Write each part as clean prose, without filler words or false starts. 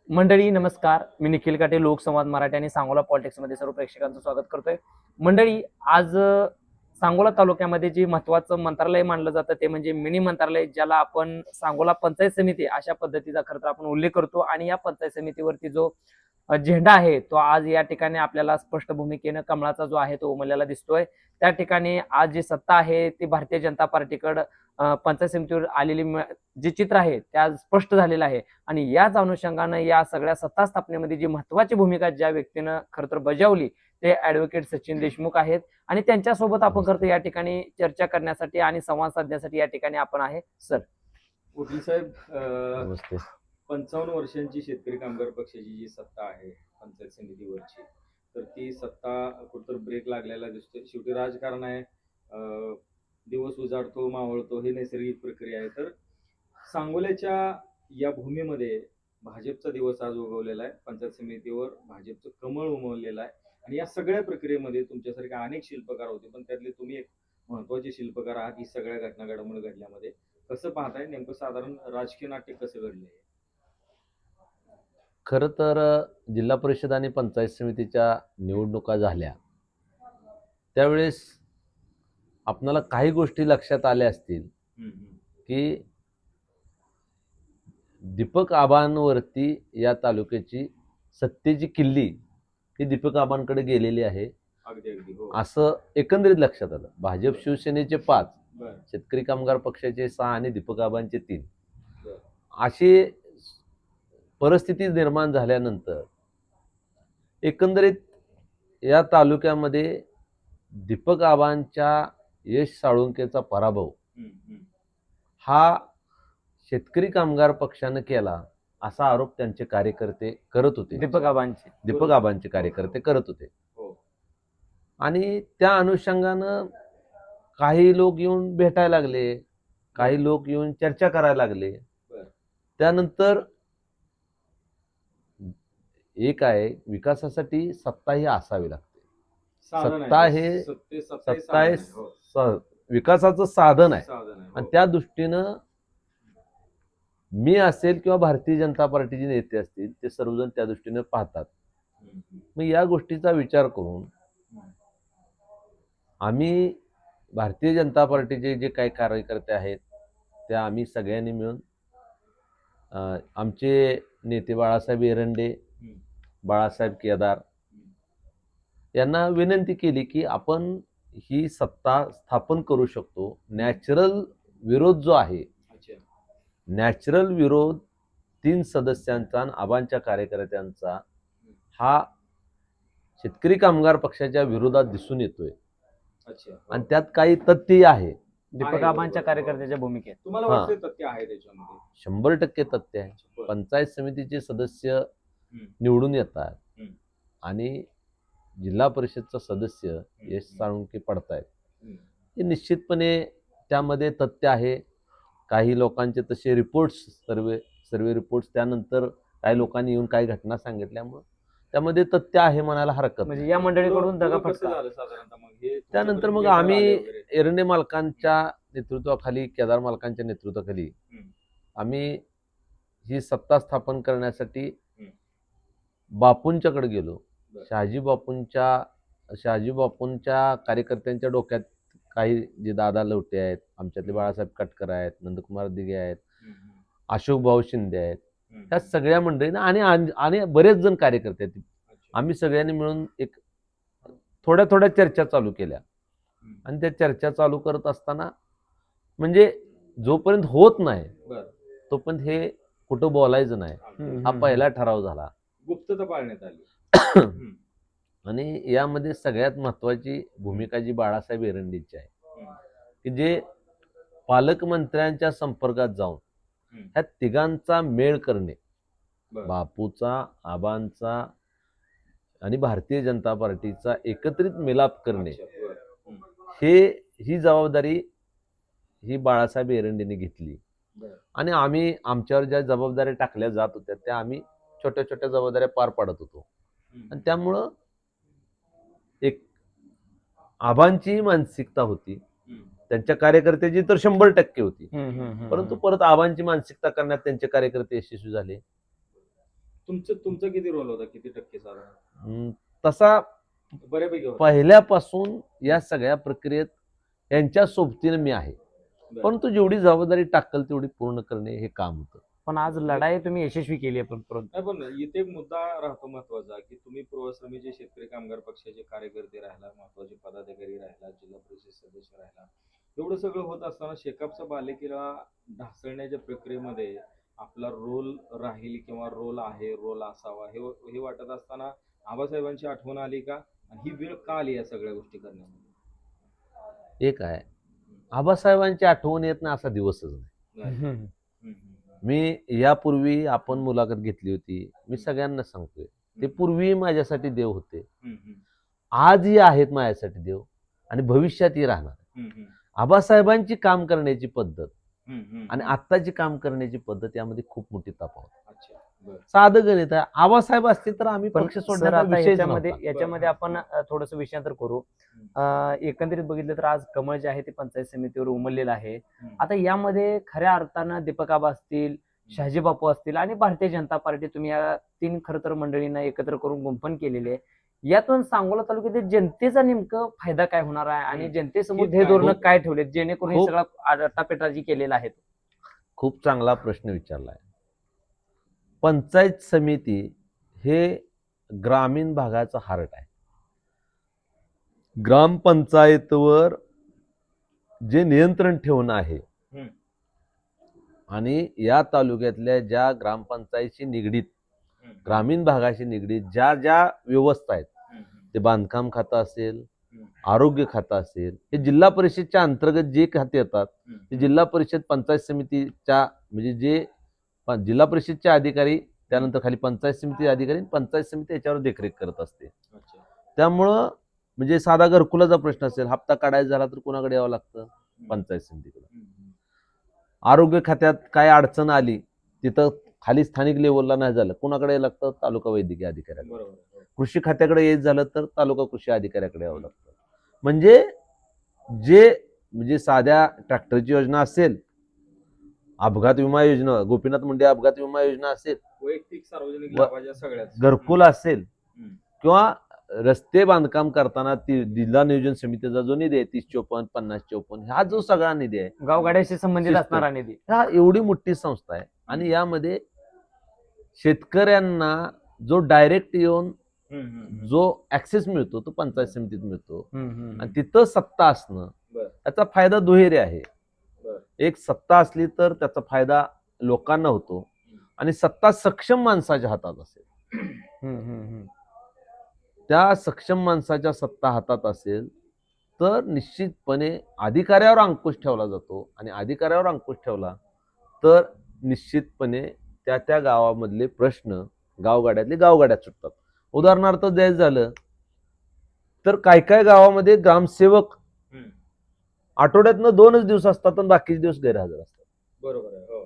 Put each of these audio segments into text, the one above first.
मंडळी नमस्कार, मी निखिल काटे, लोकसंवाद मराठी आणि सांगोला पॉलिटिक्समध्ये सर्व प्रेक्षकांचं स्वागत करतोय. मंडळी आज सांगोला तालुक्यामध्ये जे महत्वाचं मंत्रालय मानलं जातं ते म्हणजे मिनी मंत्रालय, ज्याला आपण सांगोला पंचायत समिती अशा पद्धतीचा खरं तर आपण उल्लेख करतो. आणि या पंचायत समितीवरती जो झेंडा आहे तो आज या ठिकाणी आपल्याला स्पष्ट भूमिकेनं कमळाचा जो आहे तो उमललेला दिसतोय. त्या ठिकाणी आज जी सत्ता आहे ती भारतीय जनता पार्टीकडे पंचायत समितीवर आलेली जे चित्र आहे ते आज स्पष्ट झालेलं आहे. आणि याच अनुषंगानं या सगळ्या सत्ता स्थापनेमध्ये जी महत्वाची भूमिका ज्या व्यक्तीनं खरं तर बजावली ते ऍडव्होकेट सचिन देशमुख आहेत. आणि त्यांच्यासोबत आपण खरं तर या ठिकाणी चर्चा करण्यासाठी आणि संवाद साधण्यासाठी या ठिकाणी आपण आहे. सर वकील साहेब, नमस्ते. 55 वर्षांची शेतकरी कामगार पक्षाची जी सत्ता आहे पंचायत समितीवरची, तर ती सत्ता कुठतर ब्रेक लागलेला दिसतोय. शेवटी राजकारण आहे, दिवस उजाडतो मावळतो ही नैसर्गिक प्रक्रिया आहे. तर सांगोल्याच्या या भूमीमध्ये भाजपचा दिवस आज उगवलेला आहे. पंचायत समितीवर भाजपचं कमळ उमललेलं आहे. आणि या सगळ्या प्रक्रियेमध्ये तुमच्यासारखे अनेक शिल्पकार होते, पण त्यातले तुम्ही एक महत्वाचे शिल्पकार आहात ही सगळ्या घटना घडामोडी घडल्यामध्ये. कसं पाहताय, नेमकं साधारण राजकीय नाट्य कसं घडलंय? खरं तर जिल्हा परिषद आणि पंचायत समितीच्या निवडणुका झाल्या त्यावेळेस आपणाला काही गोष्टी लक्षात आल्या असतील की दीपक आबांवरती या तालुक्याची सत्तेची किल्ली ही दीपक आबांकडे गेलेली आहे अगदी अगदी हो. असं एकंदरीत लक्षात आलं. भाजप शिवसेनेचे 5, बरं. शेतकरी कामगार पक्षाचे 6 आणि दीपक आबांचे 3 बरं. अशी परिस्थिती निर्माण झाल्यानंतर एकंदरीत या तालुक्यामध्ये दीपक आबांच्या यश साळुंकेचा पराभव हा शेतकरी कामगार पक्षाने केला असा आरोप त्यांचे कार्यकर्ते करत होते. दीपक आबांचे कार्यकर्ते करत होते. आणि त्या अनुषंगानं काही लोक येऊन भेटायला लागले, काही लोक येऊन चर्चा करायला लागले. त्यानंतर एक आहे, विकासासाठी सत्ता ही असावी लागते. सत्ता हे विकासाचं साधन आहे. आणि त्या दृष्टीनं मी असेल किंवा भारतीय जनता पार्टीचे नेते असतील ते सर्वजण त्या दृष्टीने पाहतात. मग या गोष्टीचा विचार करून आम्ही भारतीय जनता पार्टीचे जे काही कार्यकर्ते आहेत त्या आम्ही सगळ्यांनी मिळून आमचे नेते बाळासाहेब एरंडे, बाळासाहेब केदार यांना विनंती केली की आपण ही सत्ता स्थापन करू शकतो. नॅचरल विरोध जो आहे, नॅचरल विरोध 3 सदस्यांचा आणि आबांच्या कार्यकर्त्यांचा हा शेतकरी कामगार पक्षाच्या विरोधात दिसून येतोय. आणि त्यात काही तथ्य आहे. दीपक आबांच्या कार्यकर्त्याच्या भूमिकेत तुम्हाला वाटते तथ्य आहे त्याच्यामध्ये? 100% तथ्य आहे. पंचायत समितीचे सदस्य निवडून येतात आणि जिल्हा परिषदचा सदस्य यश साळुंके पडतायत, हे निश्चितपणे त्यामध्ये तथ्य आहे. काही लोकांचे तसे रिपोर्ट्स, सर्वे रिपोर्ट्स त्यानंतर काही लोकांनी येऊन काही घटना सांगितल्यामुळे त्यामध्ये तथ्य आहे म्हणायला हरकत म्हणजे या मंडळीकडून दगाफटका. त्यानंतर मग आम्ही एरंडे मालकांच्या नेतृत्वाखाली, केदार मालकांच्या नेतृत्वाखाली आम्ही ही सत्ता स्थापन करण्यासाठी बापूंच्याकडे गेलो. शहाजी बापूंच्या कार्यकर्त्यांच्या डोक्यात काही जे दादा लवटे आहेत, आमच्यातले बाळासाहेब कटकर आहेत, नंदकुमार दिघे आहेत, अशोक भाऊ शिंदे आहेत, ह्या सगळ्या मंडळींना आणि बरेच जण कार्यकर्ते आहेत, आम्ही सगळ्यांनी मिळून एक थोड्या चर्चा चालू केल्या. आणि त्या चर्चा चालू करत असताना म्हणजे जोपर्यंत होत नाही तोपर्यंत हे कुठं बोलायचं नाही हा पहिला ठराव झाला. गुप्तता पाळण्यात आली. आणि यामध्ये सगळ्यात महत्वाची भूमिका जी बाळासाहेब एरंडेची आहे की जे पालकमंत्र्यांच्या संपर्कात जाऊन ह्या तिघांचा मेळ करणे, बापूचा, आबांचा आणि भारतीय जनता पार्टीचा एकत्रित मिलाप करणे, ही जबाबदारी ही बाळासाहेब एरंडेने घेतली. आणि आम्ही आमच्यावर ज्या जबाबदाऱ्या टाकल्या जात होत्या त्या आम्ही छोट्या जबाबदाऱ्या पार पाडत होतो. आणि त्यामुळं एक आबांची मानसिकता होती, त्यांच्या कार्यकर्त्याची तर 100% होती, परंतु परत आबांची मानसिकता करण्यात त्यांचे कार्यकर्ते यशस्वी झाले. तुमचा किती रोल होता, किती टक्के साधारण? तसा बऱ्यापैकी होता. पहिल्यापासून या सगळ्या प्रक्रियेत यांच्या सोबतीने मी आहे, बरं. परंतु जेवढी जबाबदारी टाकल तेवढी पूर्ण करणे हे काम होतं. पण आज लढाई तुम्ही यशस्वी केली आहे परंतु नाही, पण इथे एक मुद्दा राहतो महत्वाचा, की तुम्ही पूर्वश्रमीचे शेतकरी कामगार पक्षाचे कार्यकर्ते राहिला, महत्वाचे पदाधिकारी राहिला, जिल्हा परिषद सदस्य राहिला, एवढं सगळं होत असताना शेकापच्या बालेकिल्ला ढासळण्याच्या प्रक्रियेमध्ये आपला रोल राहील किंवा रोल आहे, रोल असावा, हे वाटत असताना आबासाहेबांची आठवण आली का, आणि ही वेळ का आली या सगळ्या गोष्टी करण्यामध्ये? एक आहे, आबासाहेबांची आठवण येत नाही असा दिवसच नाही. हम्म, हम्म, मी यापूर्वी आपण मुलाखत घेतली होती, मी सगळ्यांना सांगतोय, ते पूर्वी माझ्यासाठी देव होते, हम्म, हम्म, आजही आहेत माझ्यासाठी देव, आणि भविष्यातही राहणार. हम्म, हम्म, आबासाहेबांची काम करण्याची पद्धत हम्म, हम्म, आणि आत्ताची काम करण्याची पद्धत यामध्ये खूप मोठी तफावत. अच्छा, बरं. साधं गणित आहे, आबासाहेब असतील तर आम्ही पण पक्ष सर सोडण्याचा आता विषयच याच्यामध्ये नव्हता. याच्यामध्ये आपण थोडस विषयांतर करू. एकंदरीत बघितलं तर आज कमळ जे आहे ते पंचायत समितीवर उमललेलं आहे. हम्म. आता यामध्ये खऱ्या अर्थानं दीपक आबा असतील, शहाजी बापू असतील आणि भारतीय जनता पार्टी, तुम्ही या तीन खरं तर मंडळींना एकत्र करून गुंफण केलेली आहे. यातून सांगोला तालुक्यातील जनतेचा नेमकं फायदा काय होणार आहे आणि जनतेसमोर हे ध्येय धोरणं खूप- काय ठेवलेत जेणेकरून हे खूप- सगळं आटापेटा जी केलेला आहे? खूप चांगला प्रश्न विचारलाय. पंचायत समिती हे ग्रामीण भागाचं हार्ट आहे. ग्रामपंचायतवर जे नियंत्रण ठेवणं आहे हम्म. आणि या तालुक्यातल्या ज्या ग्रामपंचायतशी निगडीत, हम्म, ग्रामीण भागाशी निगडीत ज्या ज्या व्यवस्था आहेत, हम्म, हम्म, ते बांधकाम खातं असेल, हम्म, आरोग्य खातं असेल, हे जिल्हा परिषदच्या अंतर्गत जे खाते येतात हम्म, ते जिल्हा परिषद पंचायत समितीच्या, म्हणजे जे जिल्हा परिषदचे अधिकारी, त्यानंतर खाली पंचायत समिती अधिकारी, पंचायत समिती याच्यावर देखरेख करत असते. अच्छा, त्यामुळं म्हणजे साधा घरकुलाचा प्रश्न असेल, हप्ता काढायचा झाला तर कोणाकडे यावं लागतं? पंचायत समितीकडे. हम्म, हम्म, आरोग्य खात्यात काय अडचण आली, तिथं खाली स्थानिक लेवलला नाही झालं, कोणाकडे यावं लागतं? तालुका वैद्यकीय अधिकाऱ्याकडे. बरोबर, हो. कृषी खात्याकडे यायचं झालं तर तालुका कृषी अधिकाऱ्याकडे यावं लागतं. म्हणजे म्हणजे साध्या ट्रॅक्टरची योजना असेल, अपघात विमा योजना, गोपीनाथ मुंडे अपघात विमा योजना असेल, वैयक्तिक सार्वजनिक व- लाभाच्या सगळ्याच घरकुल असेल, हम्म, किंवा रस्ते बांधकाम करताना ती जिल्हा नियोजन समितीचा जो निधी आहे 30-54, 50-54, हा जो सगळा निधी आहे, गावगाड्याशी संबंधित शिस्त. असणारा निधी. हा एवढी मोठी संस्था आहे, आणि यामध्ये शेतकऱ्यांना जो डायरेक्ट येऊन हम्म, हम्म, जो ऍक्सेस मिळतो तो पंचायत समितीत मिळतो, हम्म. आणि तिथं सत्ता असणं बरं. याचा फायदा दुहेरी आहे. बरं. एक, सत्ता असली तर त्याचा फायदा लोकांना होतो, आणि सत्ता सक्षम माणसाच्या हातात असेल, हम्म. त्या सक्षम माणसाच्या सत्ता हातात असेल तर निश्चितपणे अधिकाऱ्यावर अंकुश ठेवला जातो, आणि अधिकाऱ्यावर अंकुश ठेवला तर निश्चितपणे त्या त्या गावामधले प्रश्न गावगाड्यात सुटतात. उदाहरणार्थ द्यायचं झालं तर काय काय गावामध्ये ग्रामसेवक हम्म, आठवड्यातनं 2च दिवस असतात आणि बाकीचे दिवस गैरहजर असतात. बरोबर आहे, हो.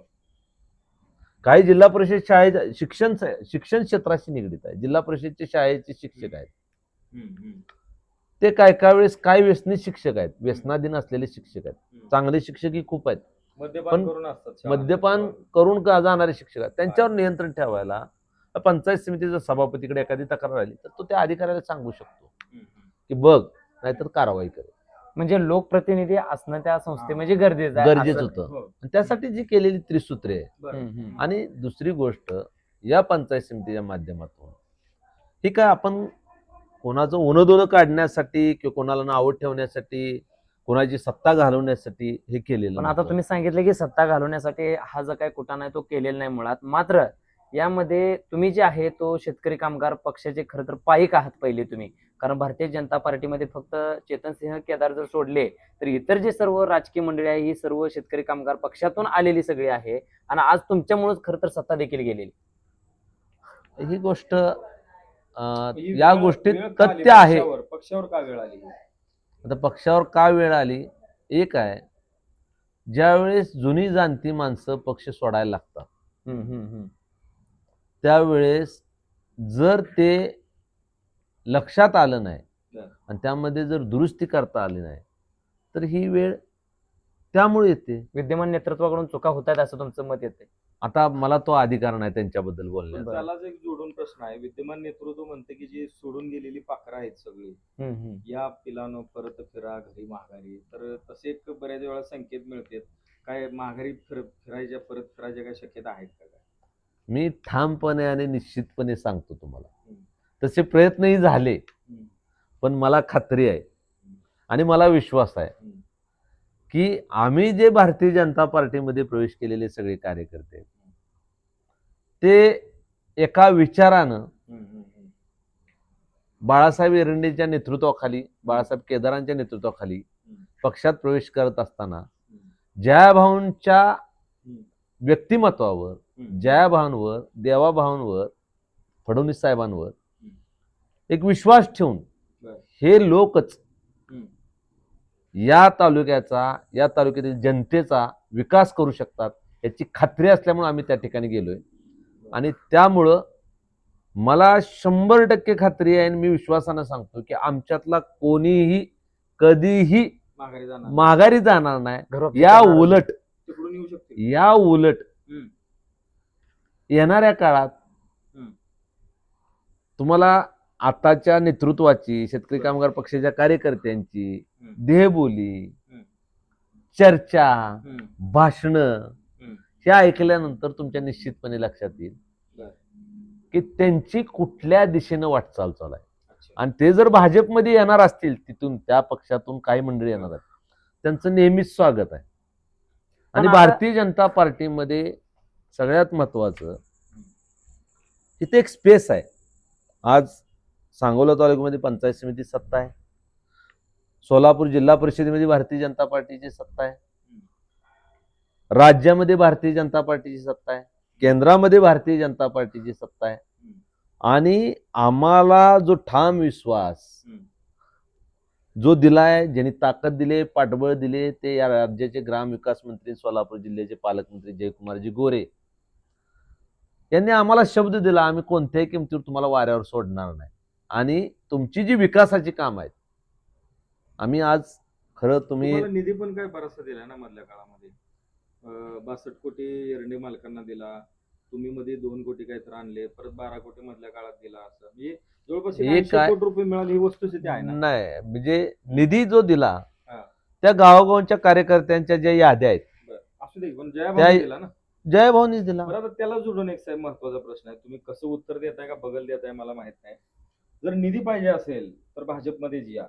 काही जिल्हा परिषद शाळेच्या शिक्षण क्षेत्राशी निगडीत आहे, जिल्हा परिषदच्या शाळेचे शिक्षक आहेत, हम्म, हम्म, ते काय वेळेस काय व्यसनी शिक्षक आहेत, व्यसनाधीन असलेले शिक्षक आहेत. हम्म. चांगले शिक्षकही खूप आहेत, मद्यपान पण करून असतात शाळांमध्ये. मद्यपान करून का जाणारे शिक्षक आहेत, त्यांच्यावर नियंत्रण ठेवायला पंचायत समितीच्या सभापतीकडे एखादी तक्रार आली तर तो त्या अधिकाऱ्याला सांगू शकतो हम्म, हम्म. की बघ, नाहीतर कारवाई कर. म्हणजे लोकप्रतिनिधी असणं त्या संस्थेमध्ये गरजेचं आहे. गरजेचं असं- होतं. हो. आणि त्यासाठी जी केलेली त्रिसूत्रे आहे, बरं. आणि दुसरी गोष्ट या पंचायत समितीच्या माध्यमातून ही काय आपण कोणाचं उणं काढण्यासाठी किंवा कोणाला नावं ठेवण्यासाठी, कोणाची सत्ता घालवण्यासाठी हे केलेलं पण आता नव्हतं. तुम्ही सांगितलं की सत्ता घालवण्यासाठी हा जो काही कुटाणा आहे तो केलेला नाही मुळात. मात्र यामध्ये तुम्ही जे आहे तो शेतकरी कामगार पक्षाचे खरं तर पाईक आहात पहिले तुम्ही. कारण भारतीय जनता पार्टीमध्ये फक्त चेतनसिंह केदार जर सोडले तर इतर जे सर्व राजकीय मंडळी आहे ही सर्व शेतकरी कामगार पक्षातून आलेली सगळी आहे, आणि आज तुमच्यामुळेच खरं तर सत्ता देखील गेलेली. ही गोष्ट ही या वेळ- गोष्टीत वेळ का आली तथ्य आहे. पक्षावर का वेळ आली? आता पक्षावर का वेळ आली, एक आहे, ज्यावेळेस जुनी जाणती माणसं पक्ष सोडायला लागतात त्यावेळेस जर ते लक्षात आलं नाही बरं. आणि त्यामध्ये जर दुरुस्ती करता आली नाही तर ही वेळ त्यामुळे येते. विद्यमान नेतृत्वाकडून चुका होत आहेत असं तुमचं मत येते? आता मला तो अधिकार नाही त्यांच्याबद्दल बोलण्याचा. बरं. त्यालाच एक जोडून प्रश्न आहे. विद्यमान नेतृत्व म्हणते की जी सोडून गेलेली पाखरं आहेत सगळी, या पिलानो परत फिरा घरी माघारी, तर तसे एक बऱ्याच वेळा संकेत मिळतात. काय माघारी फिरायच्या परत फिरायच्या काय शक्यता आहेत का काय? मी ठामपणे आणि निश्चितपणे सांगतो तुम्हाला, हम्म. तसे प्रयत्नही झाले, हम्म. पण मला खात्री आहे आणि मला विश्वास आहे हम्म. की आम्ही जे भारतीय जनता पार्टीमध्ये प्रवेश केलेले सगळे कार्यकर्ते आहेत, ते एका विचारानं हम्म. हम्म. हम्म. बाळासाहेब एरंडेच्या नेतृत्वाखाली, बाळासाहेब केदारांच्या नेतृत्वाखाली पक्षात प्रवेश करत असताना जयाभाऊंच्या व्यक्तिमत्वावर, जयाभाऊंवर, देवाभाऊंवर, फडणवीस साहेबांवर एक विश्वास ठेवून बरं. हे लोकच हम्म. या तालुक्यातील जनतेचा विकास करू शकतात याची खात्री असल्यामुळे आम्ही त्या ठिकाणी गेलोय. आणि त्यामुळं मला 100% खात्री आहे आणि मी विश्वासानं सांगतो की आमच्यातला कोणीही कधीही माघारी जाणार नाही. या उलट तिकडून येऊ शकते. या उलट येणाऱ्या काळात तुम्हाला आताच्या नेतृत्वाची, शेतकरी कामगार पक्षाच्या कार्यकर्त्यांची देहबोली, चर्चा, भाषणं हे ऐकल्यानंतर तुमच्या निश्चितपणे लक्षात येईल की त्यांची कुठल्या दिशेनं वाटचाल चालू आहे. आणि ते जर भाजपमध्ये येणार असतील, तिथून त्या पक्षातून काही मंडळी येणार आहेत, त्यांचं नेहमीच स्वागत आहे. आणि भारतीय जनता पार्टीमध्ये सगळ्यात महत्वाचं तिथे एक स्पेस आहे. आज सांगोला तालुक्यामध्ये पंचायत समिती सत्ता आहे, सोलापूर जिल्हा परिषदेमध्ये भारतीय जनता पार्टीची सत्ता आहे, राज्यामध्ये भारतीय जनता पार्टीची सत्ता आहे, केंद्रामध्ये भारतीय जनता पार्टीची सत्ता आहे. आणि आम्हाला जो ठाम विश्वास जो दिलाय, ज्यांनी ताकद दिले, पाठबळ दिले, ते या राज्याचे ग्रामविकास मंत्री, सोलापूर जिल्ह्याचे पालकमंत्री जयकुमारजी गोरे यांनी आम्हाला शब्द दिला, आम्ही कोणत्याही किमतीवर तुम्हाला वाऱ्यावर सोडणार नाही. आणि तुमची जी विकासाची काम आहेत, आम्ही आज खरं तुम्ही निधी पण काय बराचसा दिला ना मधल्या काळामध्ये. 62 कोटी एरंडे मालकांना दिला, तुम्ही मध्ये 2 कोटी काहीतरी आणले, परत 12 कोटी मधल्या काळात दिला, असं म्हणजे जवळपास 80 कोटी रुपये मिळाले. ही वस्तुस्थिती आहे ना. नाही म्हणजे निधी जो दिला त्या गावागावांच्या कार्यकर्त्यांच्या ज्या याद्या आहेत, असू दे, पण जयाभाऊ दिला ना. जयभाऊनीच दिला. बरोबर. त्याला जोडून एक साहेब महत्वाचा प्रश्न आहे, तुम्ही कसं उत्तर देताय का बगल देताय मला माहित नाही. जर निधी पाहिजे असेल तर भाजपमध्येच या,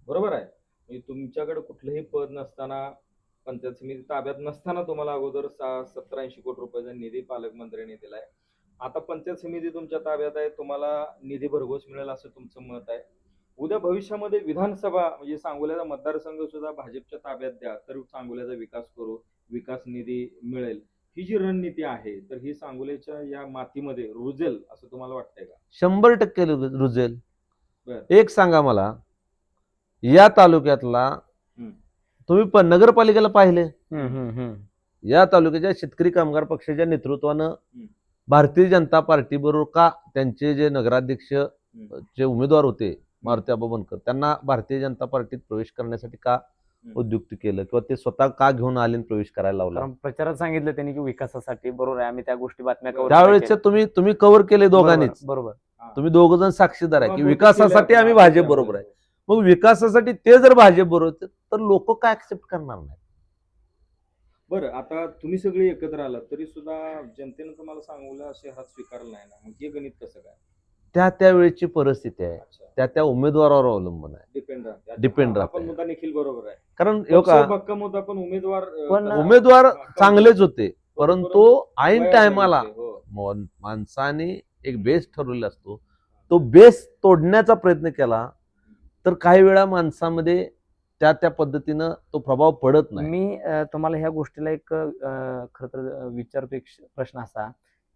बरोबर आहे. म्हणजे तुमच्याकडे कुठलंही पद नसताना, पंचायत समिती ताब्यात नसताना तुम्हाला अगोदर 70-80 कोटी रुपयाचा निधी पालकमंत्र्यांनी दिलाय. आता पंचायत समिती तुमच्या ताब्यात आहे, तुम्हाला निधी भरघोस मिळेल असं तुमचं मत आहे. उद्या भविष्यामध्ये विधानसभा म्हणजे सांगोल्याचा मतदारसंघ सुद्धा भाजपच्या ताब्यात द्या, तर सांगोल्याचा विकास करू, विकास निधी मिळेल, ही जी रणनीती आहे, तर ही सांगोल्याच्या या मातीमध्ये रुजेल असं तुम्हाला वाटतंय का? 100% रुजेल. एक सांगा मला, या तालुक्यातला तुम्ही नगरपालिकेला पाहिले, या तालुक्याच्या शेतकरी कामगार पक्षाच्या नेतृत्वानं भारतीय जनता पार्टी बरोबर का त्यांचे जे नगराध्यक्ष जे उमेदवार होते मारुती आबा बनकर, त्यांना भारतीय जनता पार्टीत प्रवेश करण्यासाठी का उद्युक्त केलं किंवा ते स्वतः का घेऊन आले प्रवेश करायला लावला? प्रचारात सांगितलं त्यांनी की विकासासाठी. बरोबर आहे, आम्ही त्या गोष्टी बातम्या कव्हर त्यावेळेच्या तुम्ही कव्हर केले दोघांनीच. बरोबर. तुम्ही दोघ जण साक्षीदार आहे की विकासासाठी आम्ही भाजप बरोबर आहे. मग विकासासाठी ते जर भाजप बरोबर तर लोक काय ऍक्सेप्ट करणार नाही? बरं, आता तुम्ही सगळे एकत्र आलात तरी सुद्धा जनतेनं तुम्हाला सांगवलं असे हात स्वीकारला नाही ना, मग हे गणित कसं काय? त्यावेळेची परिस्थिती आहे, त्या उमेदवारावर अवलंबून आहे, डिपेंड राहते. मुद्दा निखिल बरोबर आहे, कारण भक्कम होता, पण उमेदवार चांगलेच होते, परंतु ऐन टायमाला माणसाने एक बेस ठरवलेला असतो, तो बेस तोडण्याचा प्रयत्न केला तर काही वेळा माणसामध्ये त्या पद्धतीनं तो प्रभाव पडत नाही. मी तुम्हाला ह्या गोष्टीला एक खरं तर विचारतो एक प्रश्न असा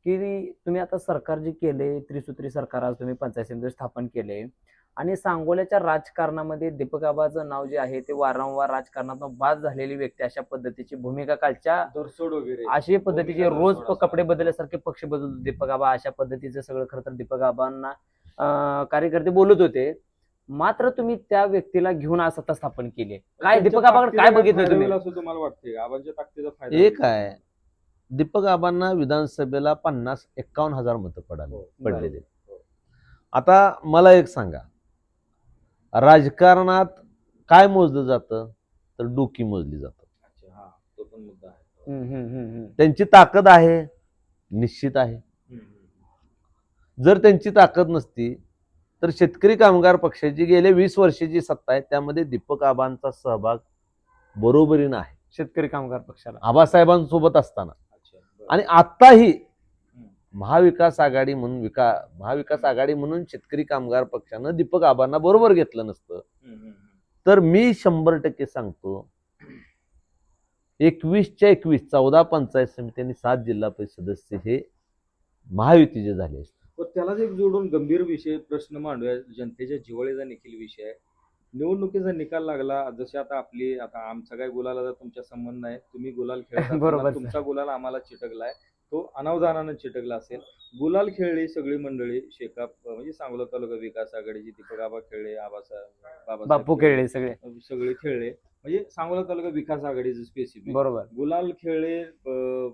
की तुम्ही आता सरकार जे केले, त्रिसूत्री सरकार आज तुम्ही पंचायत समिती स्थापन केले आणि सांगोल्याच्या राजकारणामध्ये दीपक आबाचं नाव जे आहे ते वारंवार राजकारणातून बाद झालेली व्यक्ती, अशा पद्धतीची भूमिका कालच्या दरसोड वगैरे अशी पद्धतीचे रोज कपडे बदलल्यासारखे पक्ष बदलतो दीपक आबा, अशा पद्धतीचं सगळं खरं तर दीपक आबांना कार्यकर्ते बोलत होते. मात्र तुम्ही त्या व्यक्तीला घेऊन आज सत्ता स्थापन केली. काय दीपक आबाकडे काय बघितलं तुम्ही? असं तुम्हाला वाटतंय आबांच्या ताकदीचा फायदा एक आहे दीपक आबांना विधानसभेला 51,000 मतं पडलेले. आता मला एक सांगा, राजकारणात काय मोजलं जातं तर डोकी मोजली जातं. अच्छा, हा तो पण मुद्दा आहे. त्यांची ताकद आहे, निश्चित आहे. जर त्यांची ताकद नसती तर शेतकरी कामगार पक्षाची गेले 20 वर्षाची सत्ता आहे, त्यामध्ये दीपक आबांचा सहभाग बरोबरीनं आहे शेतकरी कामगार पक्षाला. आबासाहेबांसोबत असताना. अच्छा, बरं. आणि आताही महाविकास आघाडी म्हणून शेतकरी कामगार पक्षानं दीपक आबांना बरोबर घेतलं नसतं तर मी 100% सांगतो 21च्या 21 14 पंचायत समिती आणि 7 जिल्हा परिषद सदस्य हे महायुतीचे झाले असते. पण त्यालाच एक जोडून गंभीर विषय प्रश्न मांडूया, जनतेच्या जिव्हाळीचा देखील विषय आहे. निवडणुकीचा निकाल लागला, जसे आता आमचा काय गुलाला तुमच्या संबंध नाही, तुम्ही गुलाल खेळता, बरोबर. तुमचा गुलाल आम्हाला चिटकलाय, तो अनावधानानं चिटकला असेल. गुलाल खेळली सगळी मंडळी, शेकाप म्हणजे सांगोला तालुका विकास आघाडीची दीपक आबा खेळले, बापू खेळले सगळे. सगळे खेळले, म्हणजे सांगोला तालुका विकास आघाडीचं स्पेसिफिक बरोबर. गुलाल खेळले.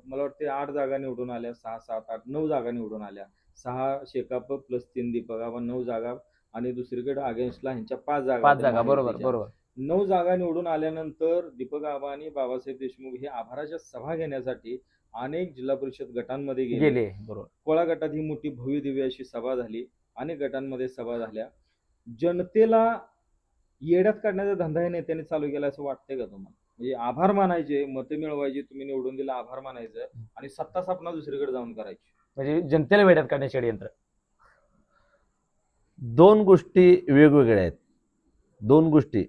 मला वाटते 8 जागा निवडून आल्या, 6, 7, 8, 9 जागा निवडून आल्या. 6 शेकाप प्लस 3 दीपक आबा, 9 जागा. आणि दुसरीकडे अगेन्स्टला ह्यांच्या 5 जागा. बरोबर बरोबर. 9 जागा निवडून आल्यानंतर दीपक आबा आणि बाबासाहेब देशमुख हे आभाराच्या सभा घेण्यासाठी अनेक जिल्हा परिषद गटांमध्ये गेले. बरोबर. कोळा गटात ही मोठी भव्य दिव्य अशी सभा झाली, अनेक गटांमध्ये सभा झाल्या. जनतेला येड्यात काढण्याचा धंदा हे नेत्यांनी चालू केला असं वाटतंय का तुम्हाला? म्हणजे आभार मानायचे, मते मिळवायची, तुम्ही निवडून दिला आभार मानायचं आणि सत्ता स्थापना दुसरीकडे जाऊन करायची. म्हणजे जनतेला वेड्यात काढण्याचे षडयंत्र. 2 गोष्टी वेगवेगळ्या आहेत. 2 गोष्टी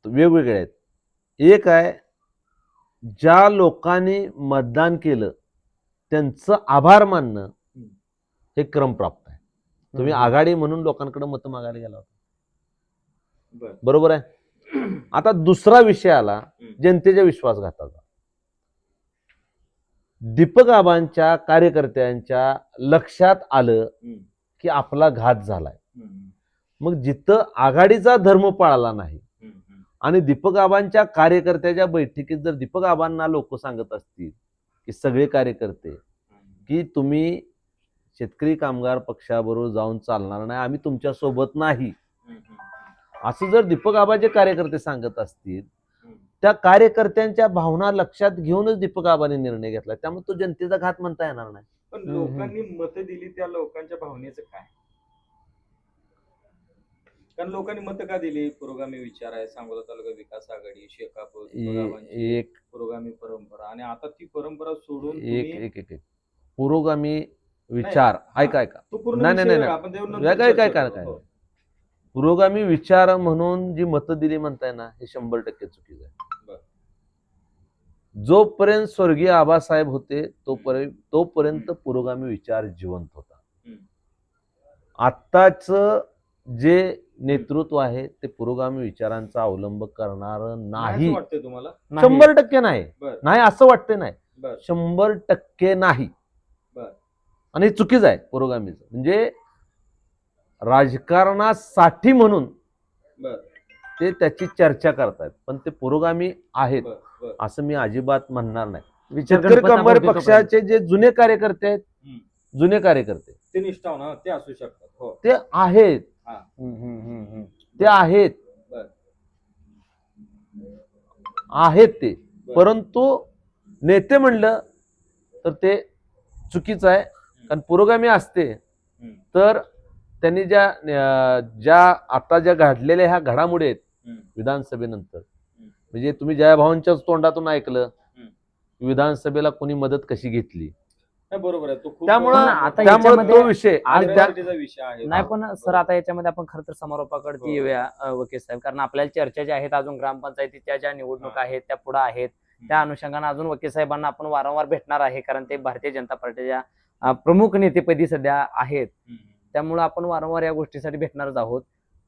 वेगवेगळ्या आहेत. एक आहे, ज्या लोकांनी मतदान केलं त्यांचं आभार मानणं हे क्रमप्राप्त आहे. तुम्ही आघाडी म्हणून लोकांकडे मतं मागायला गेला होता, बरोबर आहे. आता दुसरा विषय आला जनतेच्या विश्वासघाताचा. दीपक आबांच्या कार्यकर्त्यांच्या लक्षात आलं की आपला घात झालाय. मग जिथं आघाडीचा धर्म पाळला नाही आणि दीपक आबांच्या कार्यकर्त्याच्या बैठकीत जर दीपक आबांना लोक सांगत असतील की सगळे कार्यकर्ते की तुम्ही शेतकरी कामगार पक्षाबरोबर जाऊन चालणार नाही, आम्ही तुमच्या सोबत नाही, असं जर दीपक आबाचे कार्यकर्ते सांगत असतील, त्या कार्यकर्त्यांच्या भावना लक्षात घेऊनच दीपक आबांनी निर्णय घेतला. त्यामुळे तो जनतेचा घात म्हणता येणार नाही. पण लोकांनी मतं दिली, त्या लोकांच्या भावनेचं काय? कारण लोकांनी मतं का दिली? पुरोगामी विचार आहे, सांगोला तालुका विकास आघाडी, शेकाप, एक पुरोगामी परंपरा, आणि आता ती परंपरा सोडून एक पुरोगामी विचार ऐका काय पुरोगामी विचार म्हणून जी मतं दिली म्हणताय ना, हे 100% चुकीचं आहे. जोपर्यंत स्वर्गीय आबासाहेब होते तोपर्यंत पुरोगामी विचार जिवंत होता. आत्ताच जे नेतृत्व आहे ते पुरोगामी विचारांचा अवलंब करणार नाही. वाटतंय तुम्हाला? 100% नाही. नाही असं वाटतंय. नाही, 100% नाही. आणि चुकीचं आहे पुरोगामीचं. म्हणजे राजकारणासाठी म्हणून ते त्याची चर्चा करतायत, पण ते पुरोगामी आहेत असं मी अजिबात म्हणणार नाही. शेतकरी कामगार पक्षाचे जे जुने कार्यकर्ते आहेत, जुने कार्यकर्ते ते निष्ठावान ते असू शकतात, ते आहेत, ते आहेत ते. परंतु नेते म्हणलं तर ते चुकीचं आहे. कारण पुरोगामी असते तर त्यांनी ज्या आता ज्या घडलेल्या ह्या घडामोडी आहेत विधानसभेनंतर, म्हणजे तुम्ही जयभावांच्याच तोंडातून ऐकलं विधानसभेला कोणी मदत कशी घेतली. बरोबर आहे. त्यामुळे तो विषय आहे. नाही, पण सर आता याच्यामध्ये आपण खरं तर समारोपाकडे येऊया वकील साहेब, कारण आपल्याला चर्चा ज्या आहेत अजून ग्रामपंचायतीच्या ज्या निवडणुका आहेत त्या पुढे आहेत, त्या अनुषंगाने अजून वकील साहेबांना आपण वारंवार भेटणार आहे, कारण ते भारतीय जनता पार्टीच्या प्रमुख नेतेपदी सध्या आहेत. त्यामुळे आपण वारंवार या गोष्टीसाठी भेटणारच आहोत.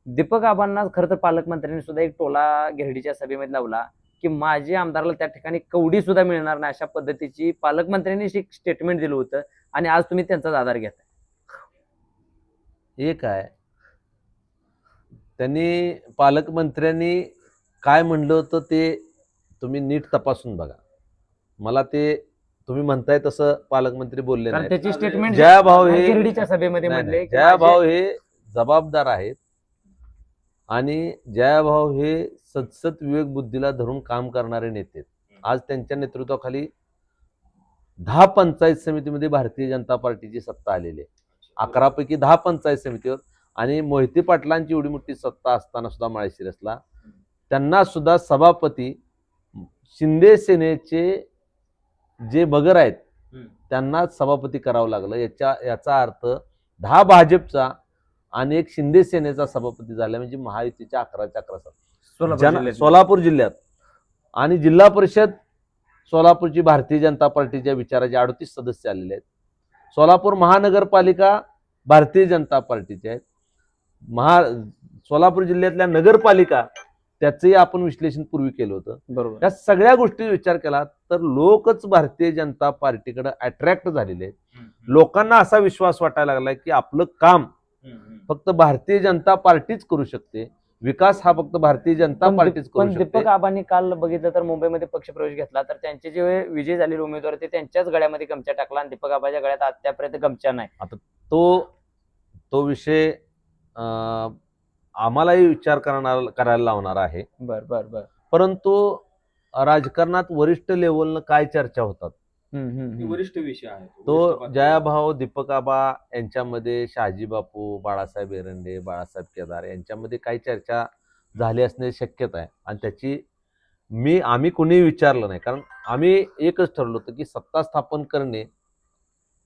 दीपक आबांना खरं तर पालकमंत्र्यांनी सुद्धा एक टोला गिरडीच्या सभेमध्ये लावला की माझी आमदाराला त्या ठिकाणी कवडी सुद्धा मिळणार नाही, अशा पद्धतीची पालकमंत्र्यांनी एक स्टेटमेंट दिलं होतं, आणि आज तुम्ही त्यांचाच आधार घेताय. एक आहे, त्यांनी पालकमंत्र्यांनी काय म्हणलं होतं ते तुम्ही नीट तपासून बघा. मला ते तुम्ही म्हणताय तसं पालकमंत्री बोलले कारण नाही. त्याची स्टेटमेंट जयाभाऊ हे गिरडीच्या सभेमध्ये नाही, म्हणले नाही. की जयाभाऊ हे जबाबदार आहेत आणि जयाभाऊ हे सतसत विवेक बुद्धीला धरून काम करणारे नेते आहेत. आज त्यांच्या नेतृत्वाखाली 10 पंचायत समितीमध्ये भारतीय जनता पार्टीची सत्ता आलेली आहे. 11 पैकी 10 पंचायत समितीवर आणि मोहिते पाटलांची एवढी मोठी सत्ता असताना सुद्धा माळशिरसला त्यांना सुद्धा सभापती शिंदे सेनेचे जे बगर आहेत त्यांना सभापती करावं लागलं. याचा अर्थ 10 भाजपचा आणि 1 शिंदे सेनेचा सभापती झाला म्हणजे महायुतीच्या 11च्या 11 सोलापूर जिल्ह्यात आणि जिल्हा परिषद सोलापूरची भारतीय जनता पार्टीच्या विचाराचे 38 सदस्य आलेले आहेत. सोलापूर महानगरपालिका भारतीय जनता पार्टीचे आहेत. सोलापूर जिल्ह्यातल्या नगरपालिका त्याचंही आपण विश्लेषण पूर्वी केलं होतं. बरोबर. त्या सगळ्या गोष्टी विचार केला तर लोकच भारतीय जनता पार्टीकडे अट्रॅक्ट झालेले आहेत. लोकांना असा विश्वास वाटायला लागलाय की आपलं काम फक्त भारतीय जनता पार्टीच करू शकते, विकास हा फक्त भारतीय जनता पार्टीच करू पण शकते. दीपक आबांनी काल बघितलं तर मुंबईमध्ये पक्षप्रवेश घेतला तर त्यांचे जे विजय झालेले उमेदवार ते त्यांच्याच गळ्यामध्ये गमछा टाकला आणि दीपक आबाच्या गळ्यात आतापर्यंत गमछा नाही. तो विषय आम्हालाही विचार करायला लावणार आहे. बर बर बर. परंतु राजकारणात वरिष्ठ लेवलनं काय चर्चा होतात वरिष्ठ विषय आहे तो जयाभाऊ दीपक आबा यांच्यामध्ये शहाजी बापू, बाळासाहेब एरंडे, बाळासाहेब केदार यांच्यामध्ये काही चर्चा झाली असण्याची शक्यता आहे आणि त्याची आम्ही कुणीही विचारलं नाही. कारण आम्ही एकच ठरवलं होतं की सत्ता स्थापन करणे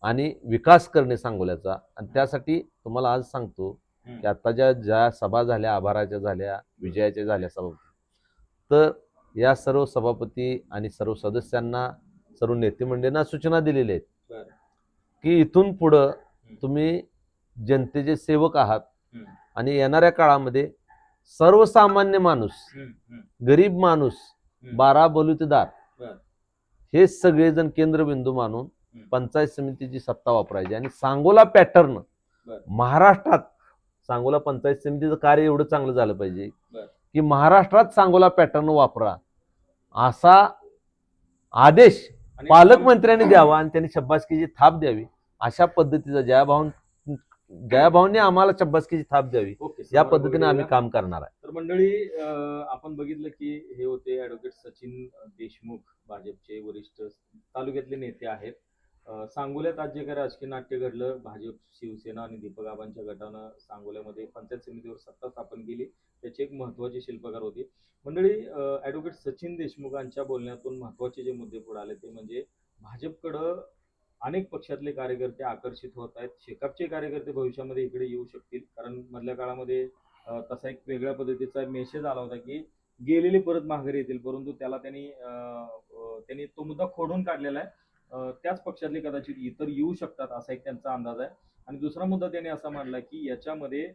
आणि विकास करणे सांगोल्याचा. आणि त्यासाठी तुम्हाला आज सांगतो की आता ज्या सभा झाल्या, आभाराच्या झाल्या, विजयाच्या झाल्या सभापती, तर या सर्व सभापती आणि सर्व सदस्यांना, सर्व नेते मंडळींना सूचना दिलेल्या आहेत की इथून पुढं तुम्ही जनतेचे सेवक आहात आणि येणाऱ्या काळामध्ये सर्वसामान्य माणूस, गरीब माणूस, 12 बलुतेदार हे सगळेजण केंद्रबिंदू मानून पंचायत समितीची सत्ता वापरायची. आणि सांगोला पॅटर्न महाराष्ट्रात, सांगोला पंचायत समितीचं कार्य एवढं चांगलं झालं पाहिजे की महाराष्ट्रात सांगोला पॅटर्न वापरा असा आदेश पालकमंत्र्यांनी द्यावा आणि त्यांनी शब्बासकीची थाप द्यावी. अशा पद्धतीचा जयाभाऊंनी आम्हाला शब्बासकीची थाप द्यावी, या पद्धतीने आम्ही काम करणार आहे. तर मंडळी, आपण बघितलं की हे होते ऍडव्होकेट सचिन देशमुख, भाजपचे वरिष्ठ तालुक्यातले नेते आहेत. सांगोल्यात आज जे काही राजकीय नाट्य घडलं, भाजप, शिवसेना आणि दीपक आबांच्या गटानं सांगोल्यामध्ये पंचायत समितीवर सत्ता स्थापन केली, त्याचे एक महत्वाचे शिल्पकार होते. मंडळी, ऍडव्होकेट सचिन देशमुखांच्या बोलण्यातून महत्वाचे जे मुद्दे पुढे आले ते म्हणजे भाजपकडं अनेक पक्षातले कार्यकर्ते आकर्षित होत आहेत. शेकापचे कार्यकर्ते भविष्यामध्ये इकडे येऊ शकतील, कारण मधल्या काळामध्ये तसा एक वेगळ्या पद्धतीचा मेसेज आला होता की गेलेले परत माघारी येतील, परंतु त्याला त्यांनी तो मुद्दा खोडून काढलेला आहे. त्याच पक्षातले कदाचित इतर येऊ शकतात असा एक त्यांचा अंदाज आहे. आणि दुसरा मुद्दा त्यांनी असा मांडला की याच्यामध्ये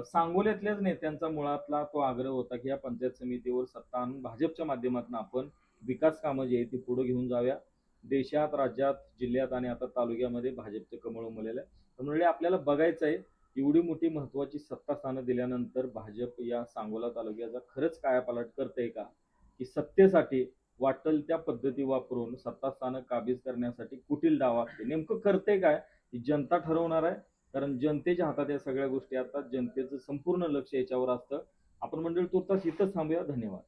सांगोल्यातल्याच नेत्यांचा मुळातला तो आग्रह होता की या पंचायत समितीवर सत्ता आणून भाजपच्या माध्यमातून आपण विकास कामं जी आहेत ती पुढे घेऊन जाऊया. देशात, राज्यात, जिल्ह्यात आणि आता तालुक्यामध्ये भाजपचं कमळ उमललेलं आहे. त्यामुळे आपल्याला बघायचं आहे एवढी मोठी महत्वाची सत्ता स्थानं दिल्यानंतर भाजप या सांगोला तालुक्याचा खरंच कायापालट करते का, की सत्तेसाठी वाटेल त्या पद्धती वापरून सत्ता स्थानं काबीज करण्यासाठी कुटील डाव असते, नेमकं करते काय ही जनता ठरवणार आहे. कारण जनतेच्या हातात या सगळ्या गोष्टी, आता जनतेचं संपूर्ण लक्ष याच्यावर असतं. आपण मंडळी तुर्तास इथंच थांबूया. धन्यवाद.